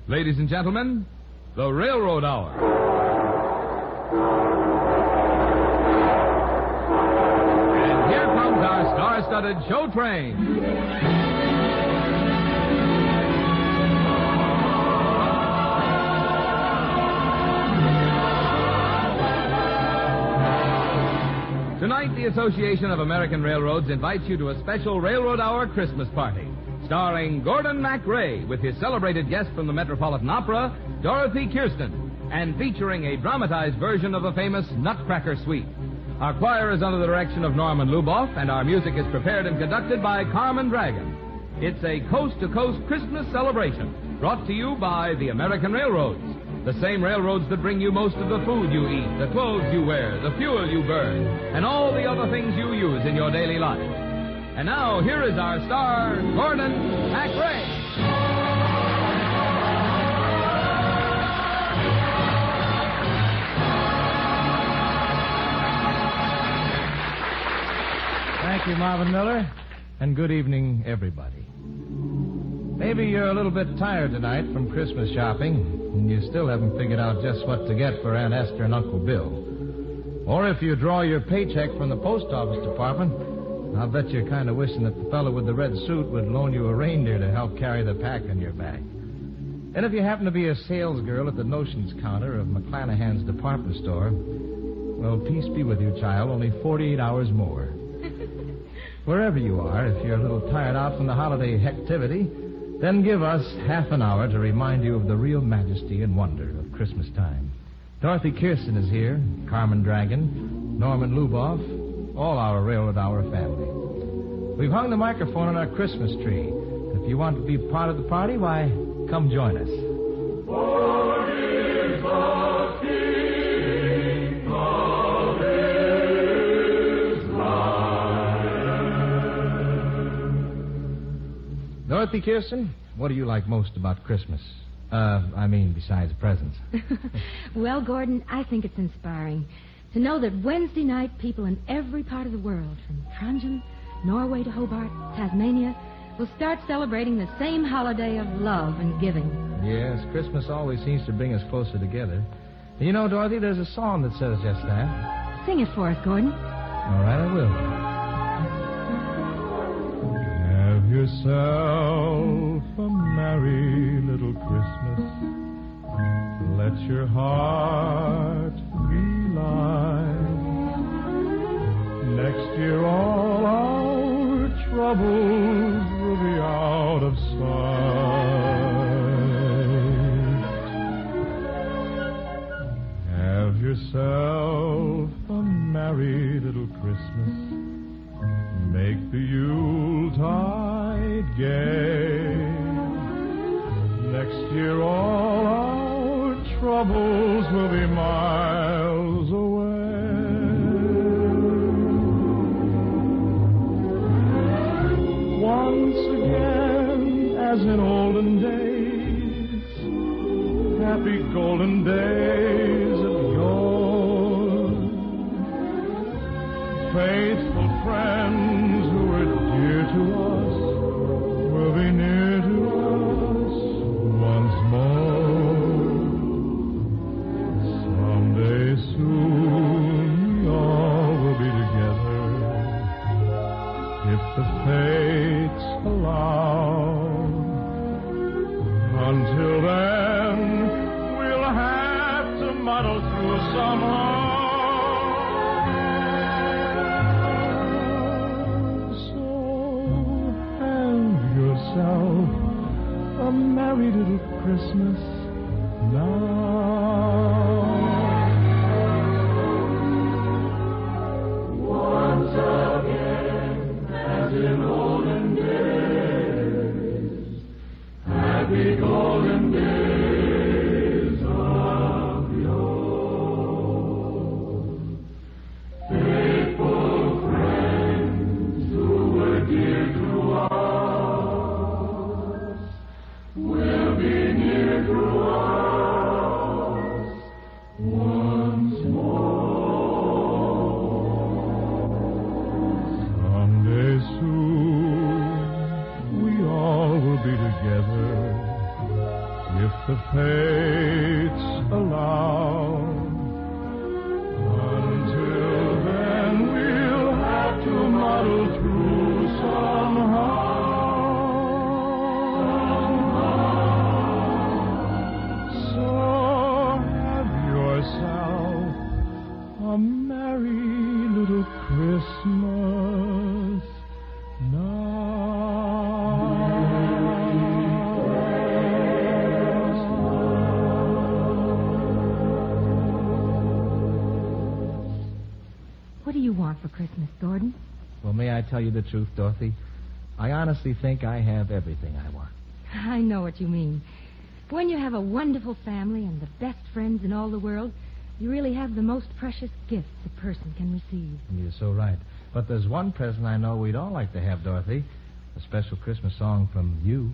Ladies and gentlemen, the Railroad Hour. And here comes our star-studded show train. Tonight, the Association of American Railroads invites you to a special Railroad Hour Christmas party, starring Gordon MacRae with his celebrated guest from the Metropolitan Opera, Dorothy Kirsten, and featuring a dramatized version of the famous Nutcracker Suite. Our choir is under the direction of Norman Luboff, and our music is prepared and conducted by Carmen Dragon. It's a coast-to-coast Christmas celebration brought to you by the American Railroads. The same railroads that bring you most of the food you eat, the clothes you wear, the fuel you burn, and all the other things you use in your daily life. And now, here is our star, Gordon MacRae. Thank you, Marvin Miller, and good evening, everybody. Maybe you're a little bit tired tonight from Christmas shopping, and you still haven't figured out just what to get for Aunt Esther and Uncle Bill. Or if you draw your paycheck from the post office department, I'll bet you're kind of wishing that the fellow with the red suit would loan you a reindeer to help carry the pack on your back. And if you happen to be a salesgirl at the notions counter of McClanahan's department store, well, peace be with you, child, only 48 hours more. Wherever you are, if you're a little tired out from the holiday hectivity, then give us half an hour to remind you of the real majesty and wonder of Christmas time. Dorothy Kirsten is here, Carmen Dragon, Norman Luboff, all our Railroad Hour family. We've hung the microphone on our Christmas tree. If you want to be part of the party, why, come join us. For is the King of Israel. Dorothy Kirsten, what do you like most about Christmas? Besides presents. Well, Gordon, I think it's inspiring to know that Wednesday night people in every part of the world, from Trondheim, Norway to Hobart, Tasmania, will start celebrating the same holiday of love and giving. Yes, Christmas always seems to bring us closer together. You know, Dorothy, there's a song that says just that. Sing it for us, Gordon. All right, I will. Have yourself a merry little Christmas. Let your heart be light. Next year all our troubles will be out of sight. Have yourself a merry little Christmas. Make the Yuletide gay. Next year all our troubles will be miles away. Once again, as in olden days, happy golden days of yore, faithful friends who were dear to us will be near to us once more. Someday soon we all will be together, if the fates allow. Until then, we'll have to muddle through somehow. A merry little Christmas now. Once again, as in olden days, happy golden days of yore. Faithful friends who were dear to us will be near to us once more. Someday soon we all will be together, if the fates allow. Until then, we'll have to muddle through somehow. So have yourself a merry little Christmas now. What do you want for Christmas, Gordon? Well, may I tell you the truth, Dorothy? I honestly think I have everything I want. I know what you mean. When you have a wonderful family and the best friends in all the world, you really have the most precious gifts a person can receive. You're so right. But there's one present I know we'd all like to have, Dorothy. A special Christmas song from you.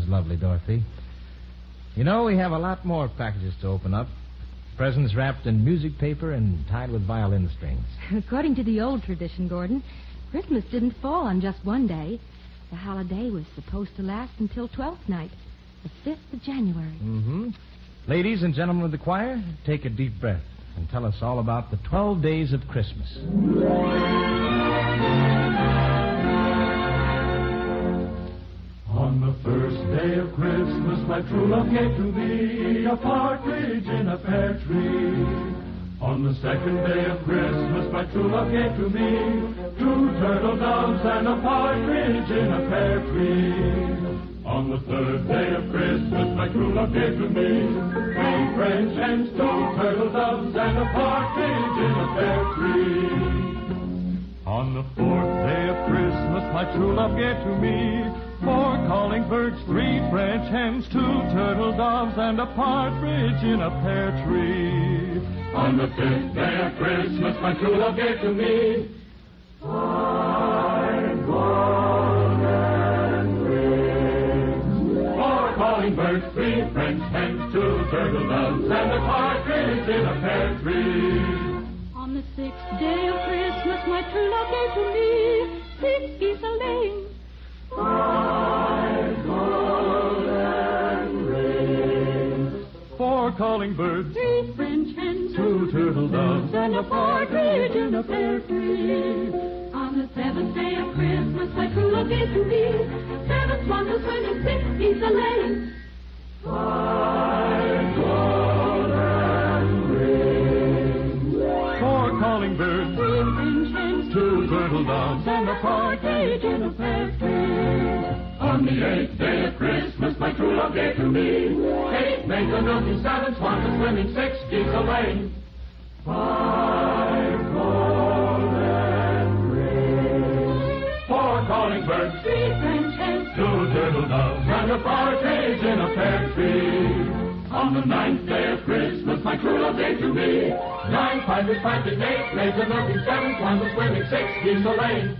Lovely, Dorothy. You know, we have a lot more packages to open up. Presents wrapped in music paper and tied with violin strings. According to the old tradition, Gordon, Christmas didn't fall on just one day. The holiday was supposed to last until 12th night, the 5th of January. Mm-hmm. Ladies and gentlemen of the choir, take a deep breath and tell us all about the 12 days of Christmas. On the first day of Christmas, my true love gave to me a partridge in a pear tree. On the second day of Christmas, my true love gave to me 2 turtle doves and a partridge in a pear tree. On the third day of Christmas, my true love gave to me 3 French hens, 2 turtle doves and a partridge in a pear tree. On the fourth day of Christmas, my true love gave to me 4 calling birds, 3 French hens, 2 turtle doves, and a partridge in a pear tree. On the 5th day of Christmas, my true love gave to me 5 golden rings. 4 calling birds, 3 French hens, 2 turtle doves, and a partridge in a pear tree. On the 6th day of Christmas, my true love gave to me 6 geese a-laying. 5 golden rings. 4 calling birds, 3 French hens, 2 turtle doves, and a partridge in a pear tree. On the 7th day of Christmas, my true love gave to me 7 swans a-swimming, 6 geese a-laying. 5 golden rings. 4 calling birds, 3 French hens, 2 turtle doves, and a partridge in a pear tree. On the 8th day of Christmas, my true love gave to me 8 maids a milking, 7 swans a-swimming, 6 geese a-laying. 5 golden rings. 4 calling birds, 3 French hens, 2 turtle doves, and a partridge in a pear tree. On the 9th day of Christmas, my true love gave to me 9 pipers piping, 8 maids a milking, 7 swans a-swimming, 6 geese a-laying.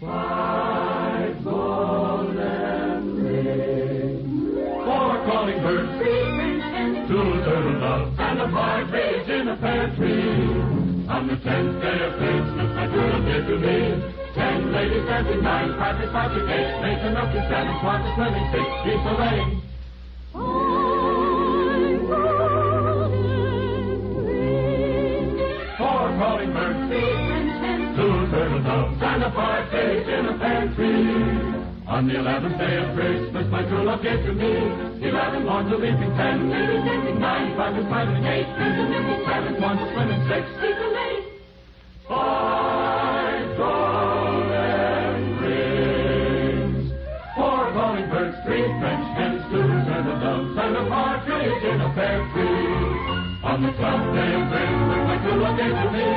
5 golden rings. 4 calling birds, 3 French hens, 2 turtle doves, and a partridge in a pear tree. On the 10th day of Christmas, my true love gave to me 10 ladies dancing, 9 pipers piping, 8 maids a milking, 7 swans a-swimming, 6 geese a-laying. 5 golden rings. 4 calling birds, 3 French hens, 2 turtle doves, and a partridge in a pear tree. On the 11th day of Christmas, my true love gave to me 11 lords a leaping, 10 ladies dancing, 9 pipers piping, 8 maids a milking, 7 swans a-swimming, 6 geese a-laying. 5 golden rings. 4 calling birds, 3 French hens, 2 turtle doves, and a partridge in a pear tree. On the 12th day of Christmas, my true love gave to me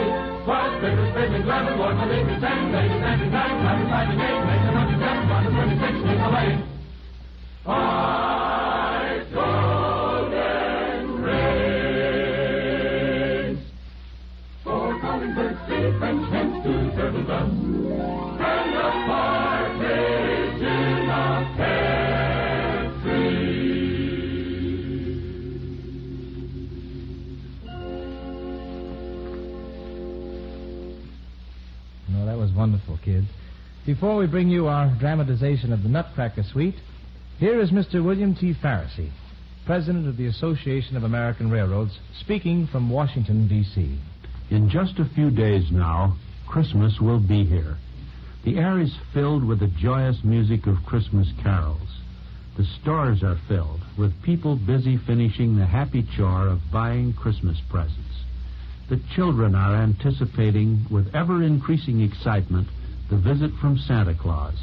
12 figures, 11 lords a leaping, 10 ladies dancing, 9 pipers piping, 8 maids a milking, 7 swans a-swimming, 6 geese a-laying. 5 golden rings. 4 calling birds, 3 French hens, 2 turtle doves, and a partridge in a pear tree. No, that was wonderful, kids. Before we bring you our dramatization of the Nutcracker Suite, here is Mr. William T. Farrisee, President of the Association of American Railroads, speaking from Washington, D.C. In just a few days now, Christmas will be here. The air is filled with the joyous music of Christmas carols. The stores are filled with people busy finishing the happy chore of buying Christmas presents. The children are anticipating with ever-increasing excitement the visit from Santa Claus.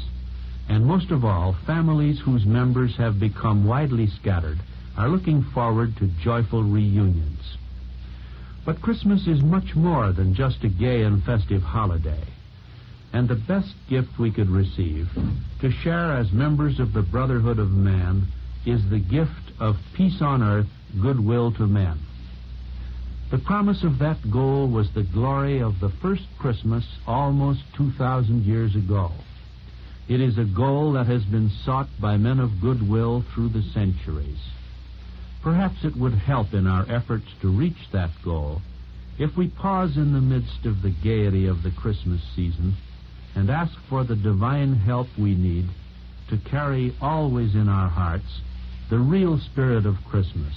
And most of all, families whose members have become widely scattered are looking forward to joyful reunions. But Christmas is much more than just a gay and festive holiday. And the best gift we could receive, to share as members of the brotherhood of man, is the gift of peace on earth, goodwill to men. The promise of that goal was the glory of the first Christmas almost 2,000 years ago. It is a goal that has been sought by men of goodwill through the centuries. Perhaps it would help in our efforts to reach that goal if we pause in the midst of the gaiety of the Christmas season and ask for the divine help we need to carry always in our hearts the real spirit of Christmas,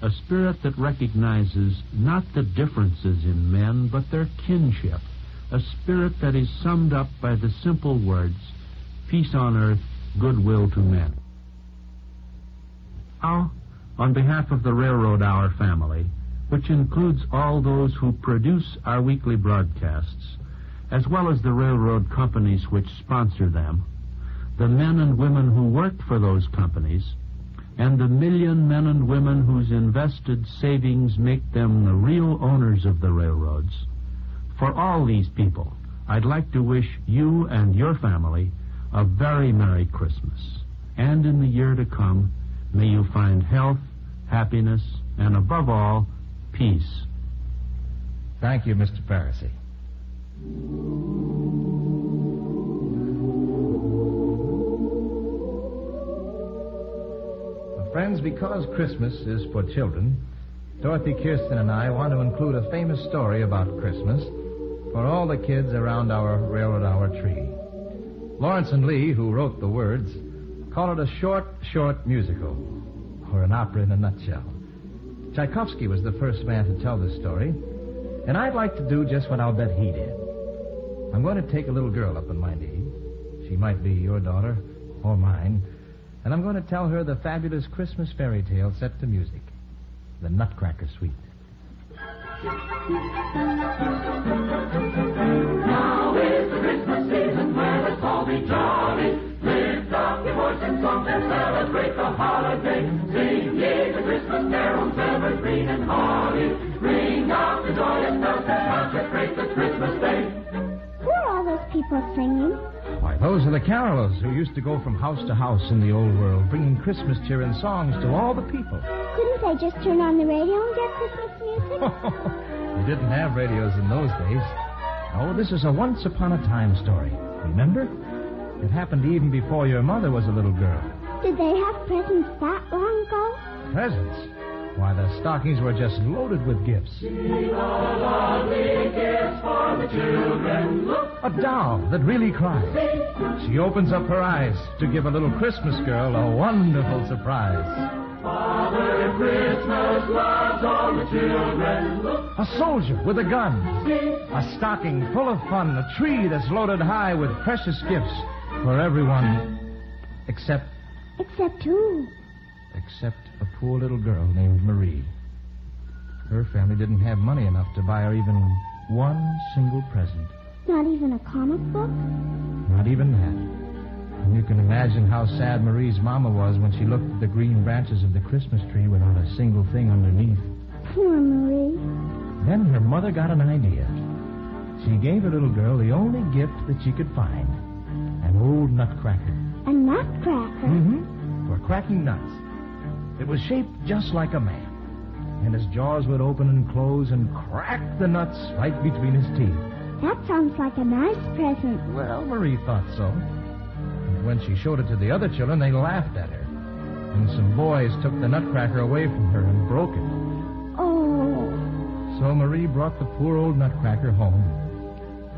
a spirit that recognizes not the differences in men but their kinship, a spirit that is summed up by the simple words, peace on earth, goodwill to men. Now, on behalf of the Railroad Hour family, which includes all those who produce our weekly broadcasts, as well as the railroad companies which sponsor them, the men and women who work for those companies, and the million men and women whose invested savings make them the real owners of the railroads, for all these people, I'd like to wish you and your family a very Merry Christmas. And in the year to come, may you find health, happiness, and above all, peace. Thank you, Mr. Farrisee. Friends, because Christmas is for children, Dorothy Kirsten and I want to include a famous story about Christmas for all the kids around our Railroad Hour tree. Lawrence and Lee, who wrote the words, call it a short musical, or an opera in a nutshell. Tchaikovsky was the first man to tell this story, and I'd like to do just what I'll bet he did. I'm going to take a little girl up on my knee. She might be your daughter or mine, and I'm going to tell her the fabulous Christmas fairy tale set to music, The Nutcracker Suite. Now is the Christmas season where let's all be jolly. Lift up your voice and song and celebrate the holiday. Sing ye the Christmas carols evergreen and holly. Ring out the joyous bells and consecrate the Christmas day. Who are all those people singing? Why, those are the carolers who used to go from house to house in the old world, bringing Christmas cheer and songs to all the people. Couldn't they just turn on the radio and get Christmas music? We didn't have radios in those days. Oh, this is a once-upon-a-time story. Remember? It happened even before your mother was a little girl. Did they have presents that long ago? Presents? Why, the stockings were just loaded with gifts. See the lovely gifts for the children. Look. A doll that really cries. She opens up her eyes to give a little Christmas girl a wonderful surprise. Father Christmas loves all the children. Look. A soldier with a gun. A stocking full of fun. A tree that's loaded high with precious gifts for everyone except Except who? Except a poor little girl named Marie. Her family didn't have money enough to buy her even one single present. Not even a comic book? Not even that. And you can imagine how sad Marie's mama was when she looked at the green branches of the Christmas tree without a single thing underneath. Poor Marie. Then her mother got an idea. She gave her little girl the only gift that she could find. An old nutcracker. A nutcracker? Mm-hmm. For cracking nuts. It was shaped just like a man. And his jaws would open and close and crack the nuts right between his teeth. That sounds like a nice present. Well, Marie thought so. And when she showed it to the other children, they laughed at her. And some boys took the nutcracker away from her and broke it. Oh. So Marie brought the poor old nutcracker home,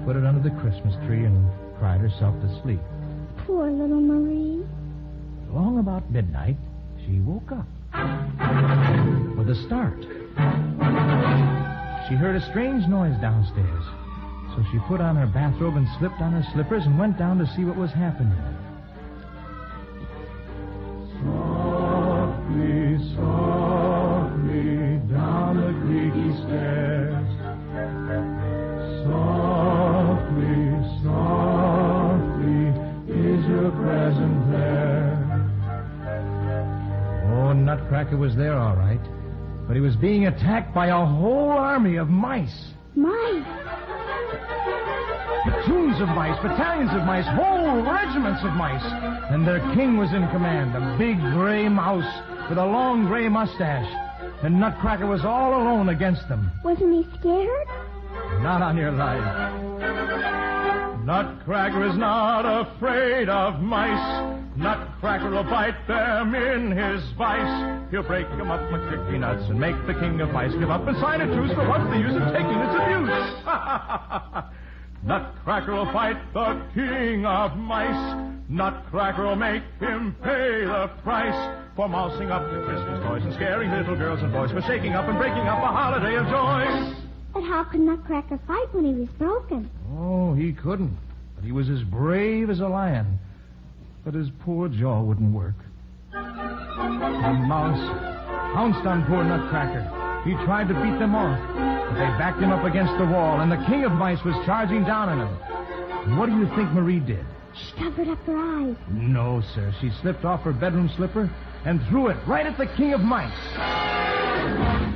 put it under the Christmas tree, and cried herself to sleep. Poor little Marie. Along about midnight, she woke up. With a start. She heard a strange noise downstairs. So she put on her bathrobe and slipped on her slippers and went down to see what was happening. Softly, softly, down the creaky stairs. Softly, softly, is your present there? Oh, Nutcracker was there, all right. But he was being attacked by a whole army of mice. Mice? Platoons of mice, battalions of mice, whole regiments of mice. And their king was in command, a big gray mouse with a long gray mustache. And Nutcracker was all alone against them. Wasn't he scared? Not on your life. Nutcracker is not afraid of mice. Nutcracker will bite them in his vice. He'll break them up like tricky nuts and make the king of mice give up and sign a truce, for what's the use of taking its abuse? Nutcracker will fight the king of mice. Nutcracker will make him pay the price for mousing up the Christmas toys and scaring little girls and boys, for shaking up and breaking up a holiday of joy. But how could Nutcracker fight when he was broken? Oh, he couldn't. But he was as brave as a lion. But his poor jaw wouldn't work. The mouse pounced on poor Nutcracker. He tried to beat them off, but they backed him up against the wall, and the king of mice was charging down on him. And what do you think Marie did? She covered up her eyes. No, sir. She slipped off her bedroom slipper and threw it right at the king of mice.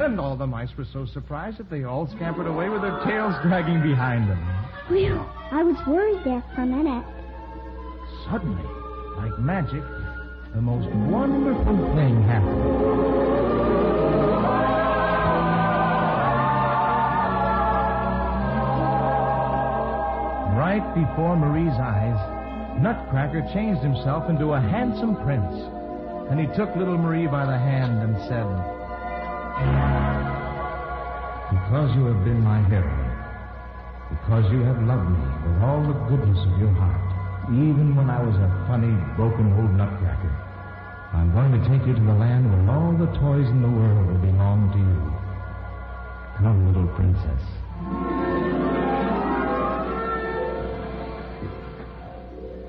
And all the mice were so surprised that they all scampered away with their tails dragging behind them. Whew, I was worried there for a minute. Suddenly, like magic, the most wonderful thing happened. Right before Marie's eyes, Nutcracker changed himself into a handsome prince. And he took little Marie by the hand and said, "Because you have been my hero, because you have loved me with all the goodness of your heart, even when I was a funny, broken old nutcracker, I'm going to take you to the land where all the toys in the world will belong to you. Come, little princess."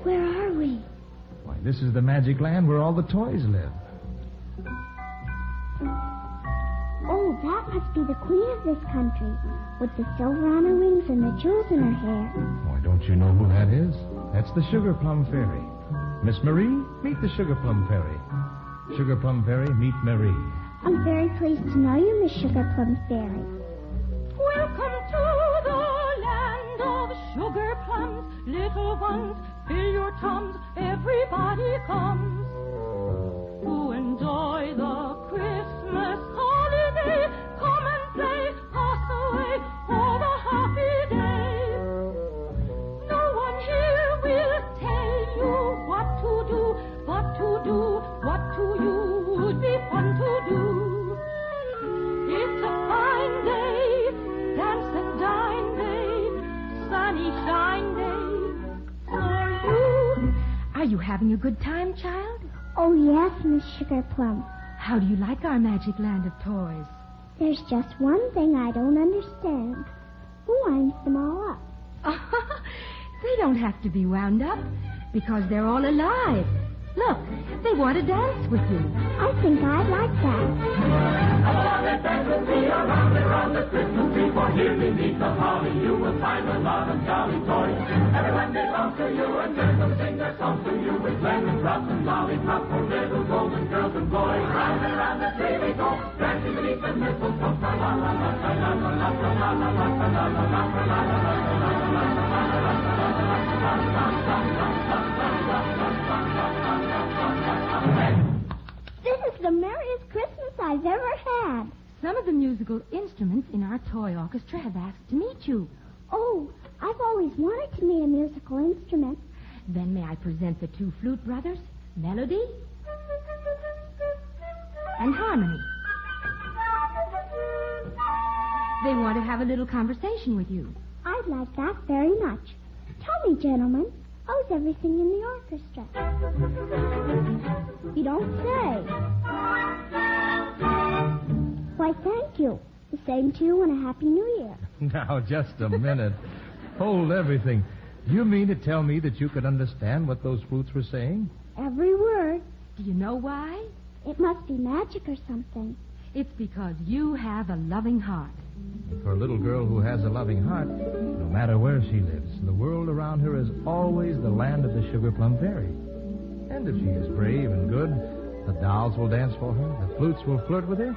Where are we? Why, this is the magic land where all the toys live. Oh, that must be the queen of this country, with the silver on her wings and the jewels in her hair. Why, don't you know who that is? That's the Sugar Plum Fairy. Miss Marie, meet the Sugar Plum Fairy. Sugar Plum Fairy, meet Marie. I'm very pleased to know you, Miss Sugar Plum Fairy. Welcome to the land of sugar plums, little ones, fill your tums, everybody comes to enjoy the Christmas holiday. Come and play, pass away all the happy days. No one here will tell you what to do, what to do, what to you would be fun to do. It's a fine day, dance and dine day, sunny shine day for you. Are you having a good time, child? Oh, yes, Miss Sugar Plum. How do you like our magic land of toys? There's just one thing I don't understand. Who winds them all up? They don't have to be wound up because they're all alive. Look, they want to dance with you. I think I'd like that. Come along and dance with me around the Christmas tree. For here beneath the holly you will find a lot of jolly toys. Everyone belongs to you and let them sing their songs to you with lemon drops and lollipops for little golden girls and boys. Round and round the tree we go, dancing beneath the mistletoe. La la la la la la la la la la la la la la This is the merriest Christmas I've ever had. Some of the musical instruments in our toy orchestra have asked to meet you. Oh, I've always wanted to meet a musical instrument. Then may I present the two flute brothers, Melody and Harmony. They want to have a little conversation with you. I'd like that very much. Tell me, gentlemen, how's everything in the orchestra? You don't say. Why, thank you. The same to you and a Happy New Year. Now, just a minute. Hold everything. You mean to tell me that you could understand what those flutes were saying? Every word. Do you know why? It must be magic or something. It's because you have a loving heart. For a little girl who has a loving heart, no matter where she lives, the world around her is always the land of the Sugar Plum Fairy. And if she is brave and good, the dolls will dance for her, the flutes will flirt with her,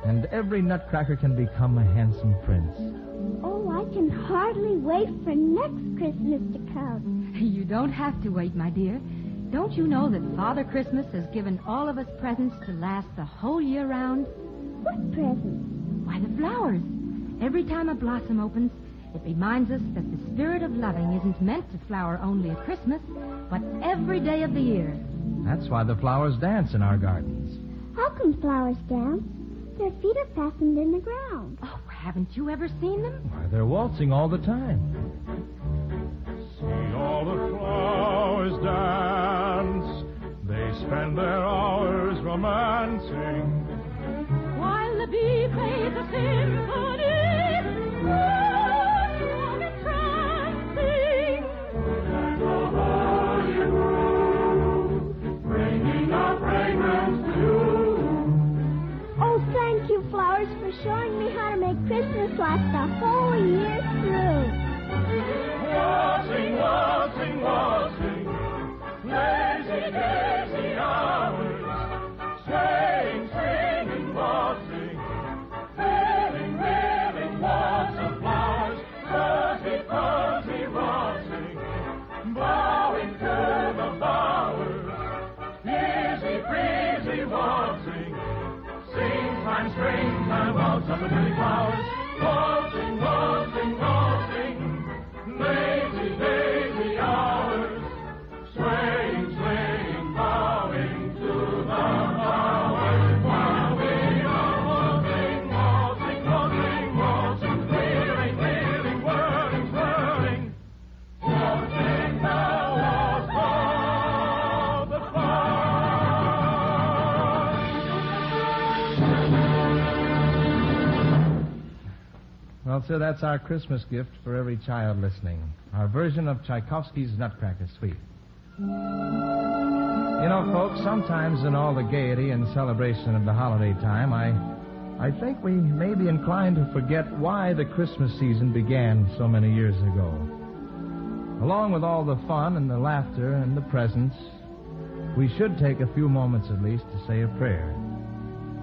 and every nutcracker can become a handsome prince. Oh, I can hardly wait for next Christmas to come. You don't have to wait, my dear. Don't you know that Father Christmas has given all of us presents to last the whole year round? What present? Why, the flowers. Every time a blossom opens, it reminds us that the spirit of loving isn't meant to flower only at Christmas, but every day of the year. That's why the flowers dance in our gardens. How can flowers dance? Their feet are fastened in the ground. Oh, haven't you ever seen them? Why, they're waltzing all the time. See all the flowers dance. They spend their hours romancing. While the bee plays a symphony, warm and entrancing. And the holy brew, bringing a fragrance to you. Oh, thank you, flowers, for showing me how to make Christmas last the whole year through. Waltzing, waltzing, waltzing, lazy, lazy hours, swaying, swinging, waltzing, filling, filling waltz of flowers, fuzzy, fuzzy, waltzing, bowing to the bowers, easy, breezy, waltzing, springtime, springtime, waltz up the pretty flowers, waltzing, waltzing, waltzing, lazy, lazy hours, swaying, swaying, bowing to the Well, sir, that's our Christmas gift for every child listening. Our version of Tchaikovsky's Nutcracker Suite. You know, folks, sometimes in all the gaiety and celebration of the holiday time, I think we may be inclined to forget why the Christmas season began so many years ago. Along with all the fun and the laughter and the presents, we should take a few moments at least to say a prayer.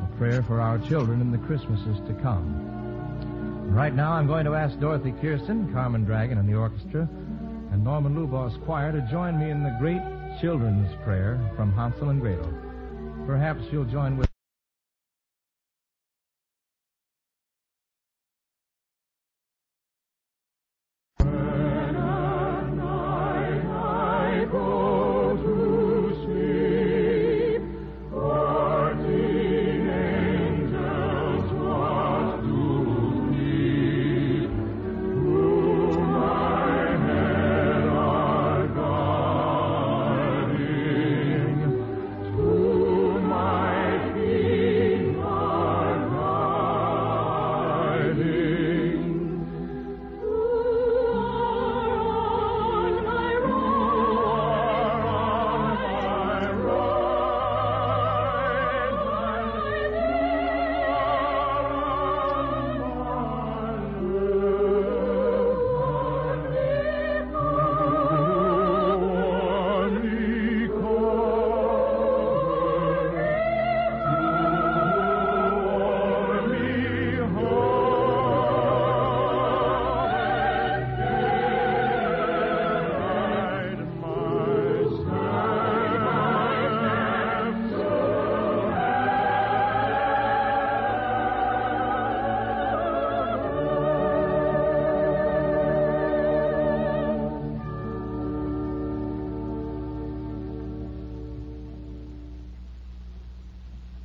A prayer for our children in the Christmases to come. Right now, I'm going to ask Dorothy Kirsten, Carmen Dragon, and the orchestra, and Norman Lubaugh's choir to join me in the great children's prayer from Hansel and Gretel. Perhaps you'll join with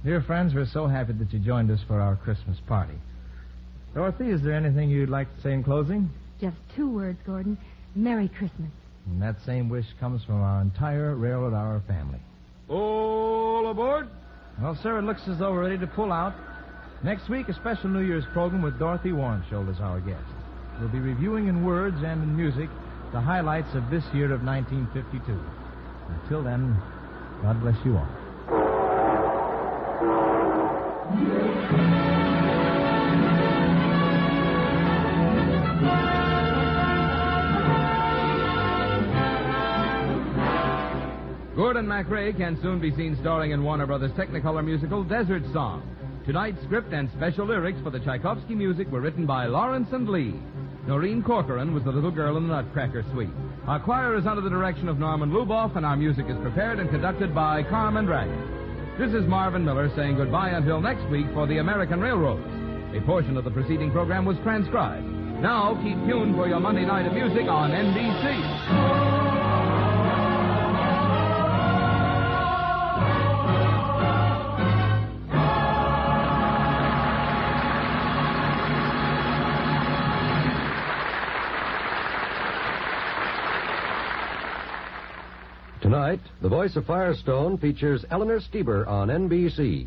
Dear friends, we're so happy that you joined us for our Christmas party. Dorothy, is there anything you'd like to say in closing? Just 2 words, Gordon. Merry Christmas. And that same wish comes from our entire Railroad Hour family. All aboard? Well, sir, it looks as though we're ready to pull out. Next week, a special New Year's program with Dorothy Warnsholt as our guest. We'll be reviewing in words and in music the highlights of this year of 1952. Until then, God bless you all. Gordon MacRae can soon be seen starring in Warner Brothers' Technicolor musical Desert Song. Tonight's script and special lyrics for the Tchaikovsky music were written by Lawrence and Lee. Noreen Corcoran was the little girl in the Nutcracker Suite. Our choir is under the direction of Norman Luboff, and our music is prepared and conducted by Carmen Dragon. This is Marvin Miller saying goodbye until next week for the American Railroads. A portion of the preceding program was transcribed. Now, keep tuned for your Monday night of music on NBC. Tonight, The Voice of Firestone features Eleanor Stieber on NBC.